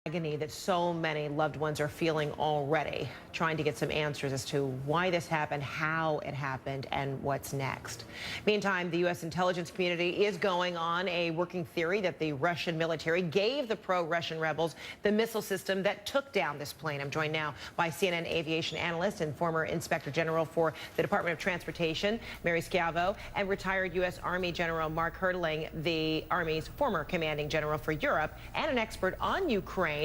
Agony that so many loved ones are feeling already, trying to get some answers as to why this happened, how it happened, and what's next. Meantime, the U.S. intelligence community is going on a working theory that the Russian military gave the pro-Russian rebels the missile system that took down this plane. I'm joined now by CNN aviation analyst and former Inspector General for the Department of Transportation, Mary Schiavo, and retired U.S. Army General Mark Hertling, the Army's former commanding general for Europe, and an expert on Ukraine.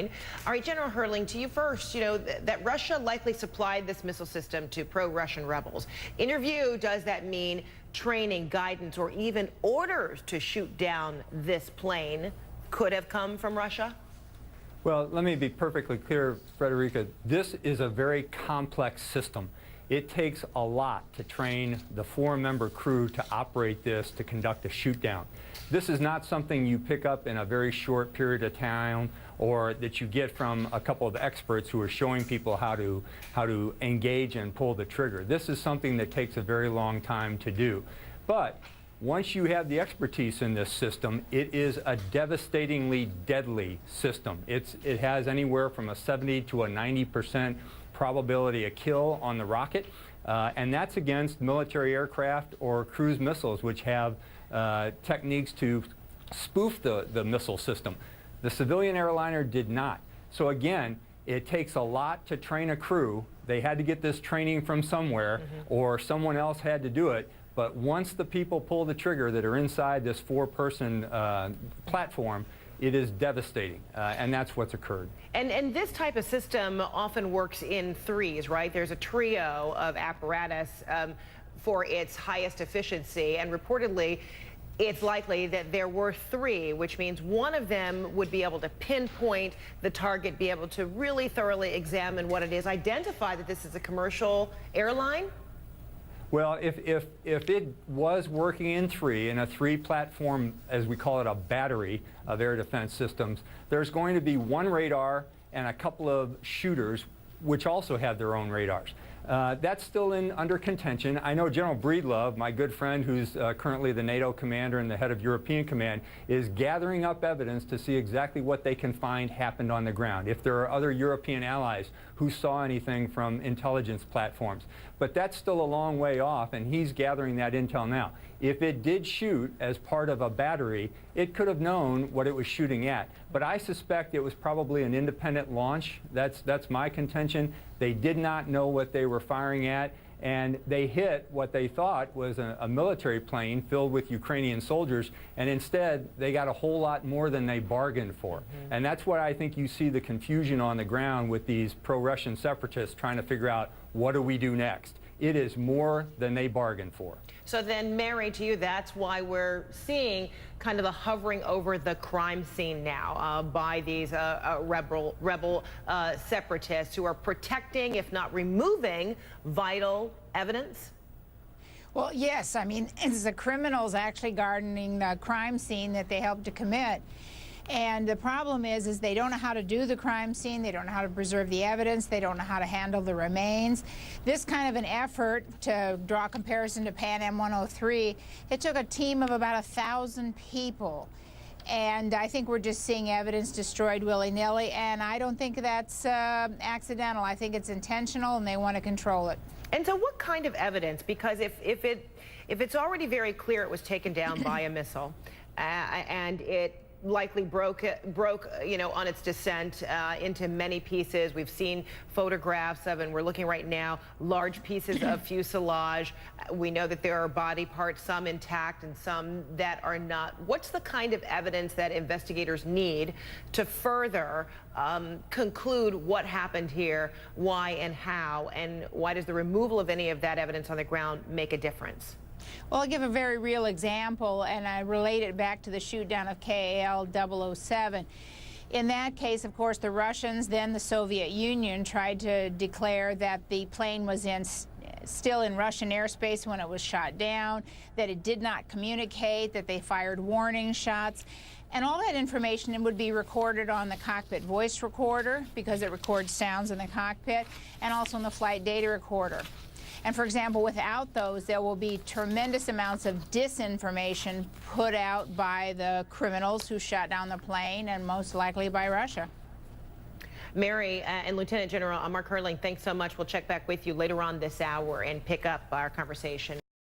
All right, General Hertling, to you first. You know that Russia likely supplied this missile system to pro-Russian rebels. In your view, does that mean training, guidance, or even orders to shoot down this plane could have come from Russia? Well, let me be perfectly clear, Frederica. This is a very complex system. It takes a lot to train the four-member crew to operate this, to conduct a shoot-down. This is not something you pick up in a very short period of time or that you get from a couple of experts who are showing people how to engage and pull the trigger. This is something that takes a very long time to do. But once you have the expertise in this system, it is a devastatingly deadly system. It has anywhere from a 70 to a 90% probability of kill on the rocket, and that's against military aircraft or cruise missiles, which have techniques to spoof the missile system. The civilian airliner did not. So again, it takes a lot to train a crew. They had to get this training from somewhere, or someone else had to do it. But once the people pull the trigger that are inside this four-person platform, it is devastating, and that's what's occurred. And this type of system often works in threes, right? There's a trio of apparatus for its highest efficiency, and reportedly, it's likely that there were three, which means one of them would be able to pinpoint the target, be able to really thoroughly examine what it is, identify that this is a commercial airline. Well, if it was working in a three platform, as we call it, a battery of air defense systems, there's going to be one radar and a couple of shooters which also have their own radars. That's still under contention. I know General Breedlove, my good friend who's currently the NATO commander and the head of European Command, is gathering up evidence to see exactly what they can find happened on the ground, if there are other European allies who saw anything from intelligence platforms. But that's still a long way off, and he's gathering that intel now. If it did shoot as part of a battery, it could have known what it was shooting at. But I suspect it was probably an independent launch. That's my contention. They did not know what they were firing at, and they hit what they thought was a military plane filled with Ukrainian soldiers, and instead they got a whole lot more than they bargained for. And that's what I think you see the confusion on the ground with these pro-Russian separatists trying to figure out, what do we do next? It is more than they bargained for. So then, Mary, to you, that's why we're seeing kind of the hovering over the crime scene now by these rebel separatists who are protecting, if not removing, vital evidence? Well, yes. I mean, it's the criminals actually guarding the crime scene that they helped to commit. And the problem is they don't know how to do the crime scene, they don't know how to preserve the evidence, they don't know how to handle the remains. This kind of an effort, to draw a comparison to Pan Am 103, it took a team of about 1,000 people. And I think we're just seeing evidence destroyed willy-nilly, and I don't think that's accidental. I think it's intentional, and they want to control it. And so what kind of evidence? Because if it's already very clear it was taken down by a missile, and it likely broke, you know, on its descent into many pieces. We've seen photographs of, and we're looking right now, large pieces of fuselage. We know that there are body parts, some intact and some that are not. What's the kind of evidence that investigators need to further conclude what happened here, why and how, and why does the removal of any of that evidence on the ground make a difference? Well, I'll give a very real example, and I relate it back to the shoot-down of KAL 007. In that case, of course, the Russians, then the Soviet Union, tried to declare that the plane was still in Russian airspace when it was shot down, that it did not communicate, that they fired warning shots. And all that information would be recorded on the cockpit voice recorder, because it records sounds in the cockpit, and also in the flight data recorder. And for example, without those, there will be tremendous amounts of disinformation put out by the criminals who shot down the plane, and most likely by Russia. Mary and Lieutenant General Mark Hertling, thanks so much. We'll check back with you later on this hour and pick up our conversation.